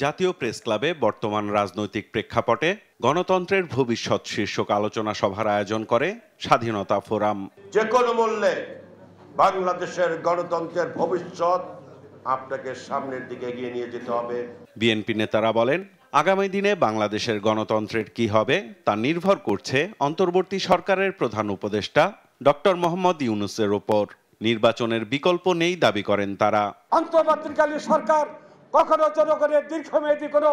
জাতীয় প্রেস ক্লাবে বর্তমান রাজনৈতিক প্রেক্ষাপটে গণতন্ত্রের ভবিষ্যৎ শীর্ষক আলোচনা সভার আয়োজন করে স্বাধীনতা ফোরাম। যে কোনো মূল্যে বাংলাদেশের গণতন্ত্রের ভবিষ্যৎ আপনাকে সামনের দিকে এগিয়ে নিয়ে যেতে হবে। বিএনপি নেতারা বলেন, আগামী দিনে বাংলাদেশের গণতন্ত্রের কি হবে তা নির্ভর করছে অন্তর্বর্তী সরকারের প্রধান উপদেষ্টা ডক্টর মোহাম্মদ ইউনূসের ওপর। নির্বাচনের বিকল্প নেই দাবি করেন তারা। অন্তর্বর্তীকালীন সরকার কখনো জনগণের দীর্ঘমেয়াদী কোনো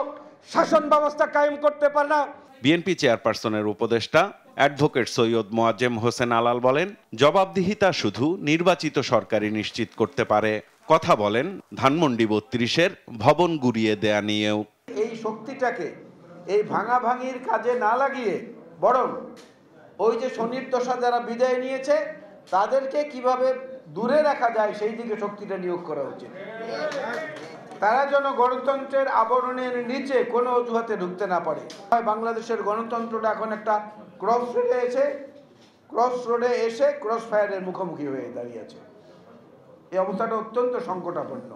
শাসন ব্যবস্থা কায়েম করতে পারে না। বিএনপি চেয়ারপারসনের উপদেষ্টা অ্যাডভোকেট সৈয়দ মোয়াজ্জেম হোসেন আলাল বলেন, জবাবদিহিতা শুধু নির্বাচিত সরকারই নিশ্চিত করতে পারে। কথা বলেন ধানমন্ডি ৩২-এর ভবন গুড়িয়ে দেয়া নিয়েও। এই শক্তিটাকে এই ভাঙাভাঙির কাজে না লাগিয়ে বরং ওই যে শনির দশা যারা বিদায় নিয়েছে তাদেরকে কিভাবে দূরে রাখা যায় সেই দিকে শক্তিটা নিয়োগ করা উচিত। তারা যেন গণতন্ত্রের আবরণের নিচে কোনো অজুহাতে ঢুকতে না পারে। বাংলাদেশের গণতন্ত্রটা এখন একটা ক্রস রোডে এসে ক্রস ফায়ারের মুখোমুখি হয়ে দাঁড়িয়েছে। এই অবস্থাটা অত্যন্ত সংকটাপন্ন।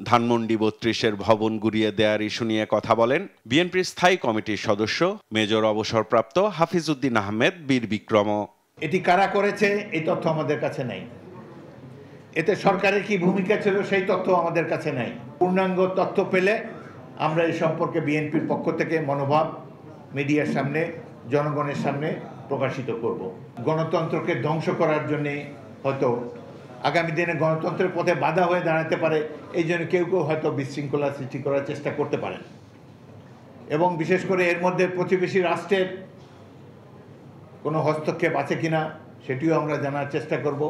ধানমন্ডি ৩২-এর ভবন গুড়িয়ে দেয়ার ইস্যু নিয়ে কথা বলেন বিএনপির স্থায়ী কমিটির সদস্য মেজর অবসরপ্রাপ্ত হাফিজউদ্দিন আহমেদ বীর বিক্রম। এটি কারা করেছে এই তথ্য আমাদের কাছে নাই। এতে সরকারের কি ভূমিকা ছিল সেই তথ্য আমাদের কাছে নাই। পূর্ণাঙ্গ তথ্য পেলে আমরা এই সম্পর্কে বিএনপির পক্ষ থেকে মনোভাব মিডিয়ার সামনে, জনগণের সামনে প্রকাশিত করব। গণতন্ত্রকে ধ্বংস করার জন্যে হয়তো আগামী দিনে গণতন্ত্রের পথে বাধা হয়ে দাঁড়াতে পারে, এই জন্য কেউ কেউ হয়তো বিশৃঙ্খলা সৃষ্টি করার চেষ্টা করতে পারেন। এবং বিশেষ করে এর মধ্যে প্রতিবেশী রাষ্ট্রের কোনো হস্তক্ষেপ আছে কিনা সেটিও আমরা জানার চেষ্টা করব।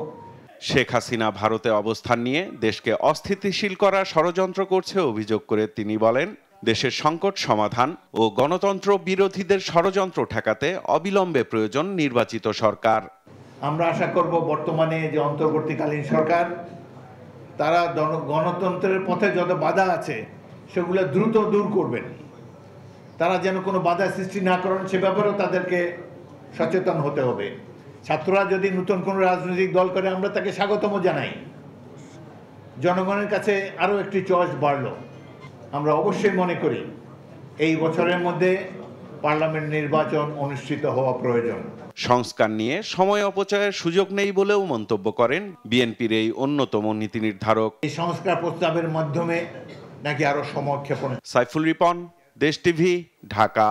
শেখ হাসিনা ভারতে অবস্থান নিয়ে দেশকে অস্থিতিশীল করার ষড়যন্ত্র করছে অভিযোগ করে তিনি বলেন, দেশের সংকট সমাধান ও গণতন্ত্র বিরোধীদের ষড়যন্ত্র ঠেকাতে অবিলম্বে প্রয়োজন নির্বাচিত সরকার। আমরা আশা করব বর্তমানে যে অন্তর্বর্তীকালীন সরকার তারা গণতন্ত্রের পথে যত বাধা আছে সেগুলো দ্রুত দূর করবেন। তারা যেন কোনো বাধা সৃষ্টি না করেন সে ব্যাপারেও তাদেরকে সচেতন হতে হবে। ছাত্ররা যদি নতুন কোনো রাজনৈতিক দল করে আমরা তাকে স্বাগতম জানাই। জনগণের কাছে আরও একটি চয়েস বাড়ল। আমরা অবশ্যই মনে করি এই বছরের মধ্যে পার্লামেন্ট নির্বাচন অনুষ্ঠিত হওয়া প্রয়োজন। সংস্কার নিয়ে সময় অপচয়ের সুযোগ নেই বলেও মন্তব্য করেন বিএনপির এই অন্যতম নীতি নির্ধারক। এই সংস্কার প্রস্তাবের মাধ্যমে নাকি আরো সময় ক্ষেপণ। সাইফুল রিপন, দেশ টিভি, ঢাকা।